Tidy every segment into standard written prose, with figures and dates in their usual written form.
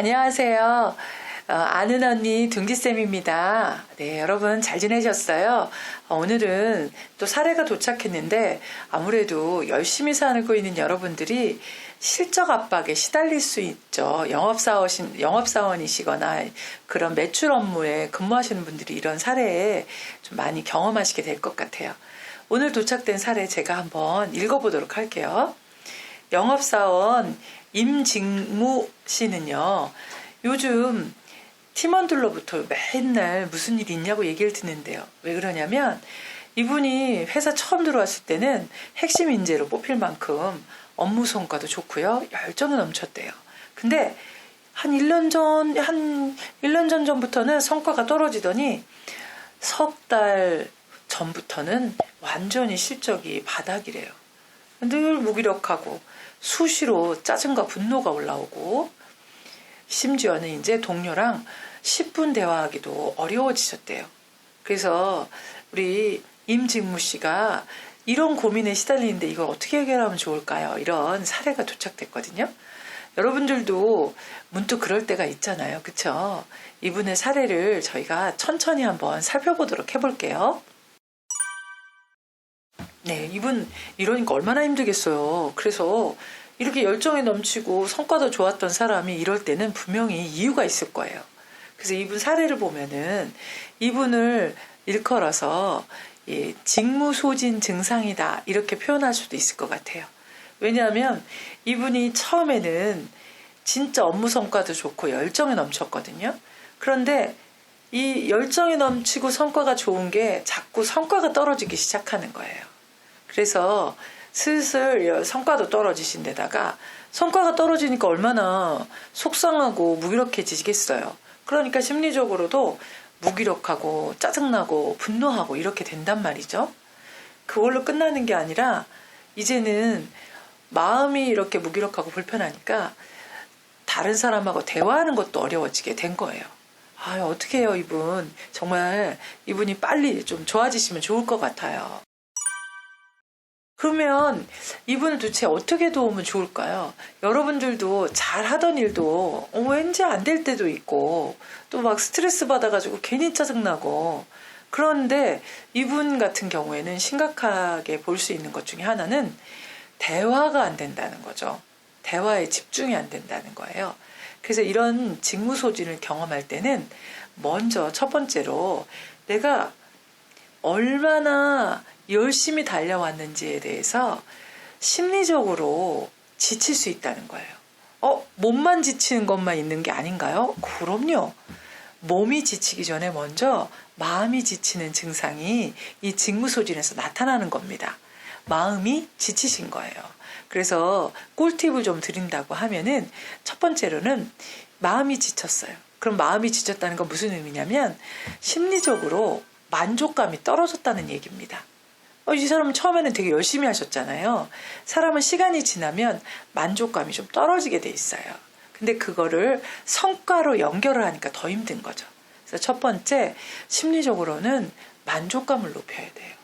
안녕하세요. 아는 언니 둥지쌤입니다. 네, 여러분 잘 지내셨어요? 오늘은 또 사례가 도착했는데 아무래도 열심히 살고 있는 여러분들이 실적 압박에 시달릴 수 있죠. 영업사원이시거나 그런 매출 업무에 근무하시는 분들이 이런 사례에 좀 많이 경험하시게 될 것 같아요. 오늘 도착된 사례 제가 한번 읽어보도록 할게요. 영업사원 임직무 씨는요, 요즘 팀원들로부터 맨날 무슨 일 있냐고 얘기를 듣는데요. 왜 그러냐면 이분이 회사 처음 들어왔을 때는 핵심 인재로 뽑힐 만큼 업무 성과도 좋고요. 열정이 넘쳤대요. 근데 한 1년 전부터는 성과가 떨어지더니 석 달 전부터는 완전히 실적이 바닥이래요. 늘 무기력하고 수시로 짜증과 분노가 올라오고 심지어는 이제 동료랑 10분 대화하기도 어려워지셨대요. 그래서 우리 임직무 씨가 이런 고민에 시달리는데 이걸 어떻게 해결하면 좋을까요? 이런 사례가 도착됐거든요. 여러분들도 문득 그럴 때가 있잖아요. 그쵸? 이분의 사례를 저희가 천천히 한번 살펴보도록 해볼게요. 네, 이분 이러니까 얼마나 힘들겠어요. 그래서 이렇게 열정이 넘치고 성과도 좋았던 사람이 이럴 때는 분명히 이유가 있을 거예요. 그래서 이분 사례를 보면은 이분을 일컬어서 직무소진 증상이다 이렇게 표현할 수도 있을 것 같아요. 왜냐하면 이분이 처음에는 진짜 업무 성과도 좋고 열정이 넘쳤거든요. 그런데 이 열정이 넘치고 성과가 좋은 게 자꾸 성과가 떨어지기 시작하는 거예요. 그래서 슬슬 성과도 떨어지신 데다가 성과가 떨어지니까 얼마나 속상하고 무기력해지겠어요. 그러니까 심리적으로도 무기력하고 짜증나고 분노하고 이렇게 된단 말이죠. 그걸로 끝나는 게 아니라 이제는 마음이 이렇게 무기력하고 불편하니까 다른 사람하고 대화하는 것도 어려워지게 된 거예요. 아, 어떻게 해요, 이분. 정말 이분이 빨리 좀 좋아지시면 좋을 것 같아요. 그러면 이분을 도대체 어떻게 도우면 좋을까요? 여러분들도 잘하던 일도 왠지 안 될 때도 있고 또 막 스트레스 받아가지고 괜히 짜증나고, 그런데 이분 같은 경우에는 심각하게 볼 수 있는 것 중에 하나는 대화가 안 된다는 거죠. 대화에 집중이 안 된다는 거예요. 그래서 이런 직무소진을 경험할 때는 먼저 첫 번째로 내가 얼마나 열심히 달려왔는지에 대해서 심리적으로 지칠 수 있다는 거예요. 몸만 지치는 것만 있는 게 아닌가요? 그럼요. 몸이 지치기 전에 먼저 마음이 지치는 증상이 이 직무소진에서 나타나는 겁니다. 마음이 지치신 거예요. 그래서 꿀팁을 좀 드린다고 하면은 첫 번째로는 마음이 지쳤어요. 그럼 마음이 지쳤다는 건 무슨 의미냐면 심리적으로 만족감이 떨어졌다는 얘기입니다. 이 사람은 처음에는 되게 열심히 하셨잖아요. 사람은 시간이 지나면 만족감이 좀 떨어지게 돼 있어요. 근데 그거를 성과로 연결을 하니까 더 힘든 거죠. 그래서 첫 번째, 심리적으로는 만족감을 높여야 돼요.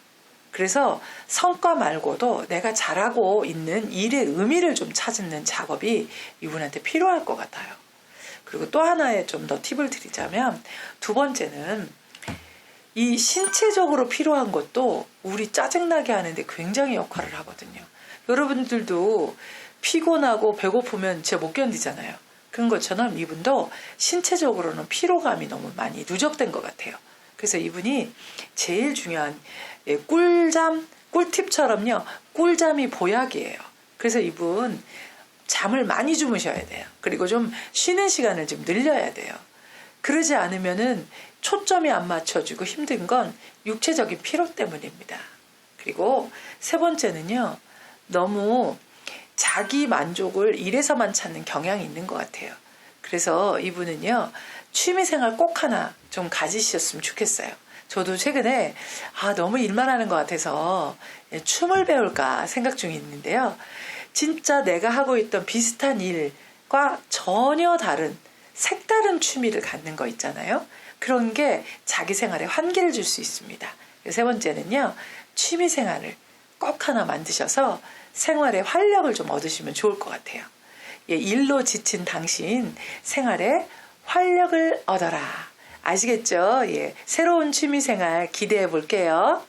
그래서 성과 말고도 내가 잘하고 있는 일의 의미를 좀 찾는 작업이 이분한테 필요할 것 같아요. 그리고 또 하나의 좀 더 팁을 드리자면, 두 번째는 이 신체적으로 필요한 것도 우리 짜증나게 하는데 굉장히 역할을 하거든요. 여러분들도 피곤하고 배고프면 진짜 못 견디잖아요. 그런 것처럼 이분도 신체적으로는 피로감이 너무 많이 누적된 것 같아요. 그래서 이분이 제일 중요한 꿀팁처럼요. 꿀잠이 보약이에요. 그래서 이분 잠을 많이 주무셔야 돼요. 그리고 좀 쉬는 시간을 좀 늘려야 돼요. 그러지 않으면은 초점이 안 맞춰지고 힘든 건 육체적인 피로 때문입니다. 그리고 세 번째는요, 너무 자기 만족을 일에서만 찾는 경향이 있는 것 같아요. 그래서 이분은요, 취미생활 꼭 하나 좀 가지셨으면 좋겠어요. 저도 최근에 너무 일만 하는 것 같아서 춤을 배울까 생각 중에 있는데요. 진짜 내가 하고 있던 비슷한 일과 전혀 다른 색다른 취미를 갖는 거 있잖아요. 그런 게 자기 생활에 환기를 줄 수 있습니다. 세 번째는요, 취미 생활을 꼭 하나 만드셔서 생활에 활력을 좀 얻으시면 좋을 것 같아요. 예, 일로 지친 당신 생활에 활력을 얻어라. 아시겠죠? 예, 새로운 취미생활 기대해 볼게요.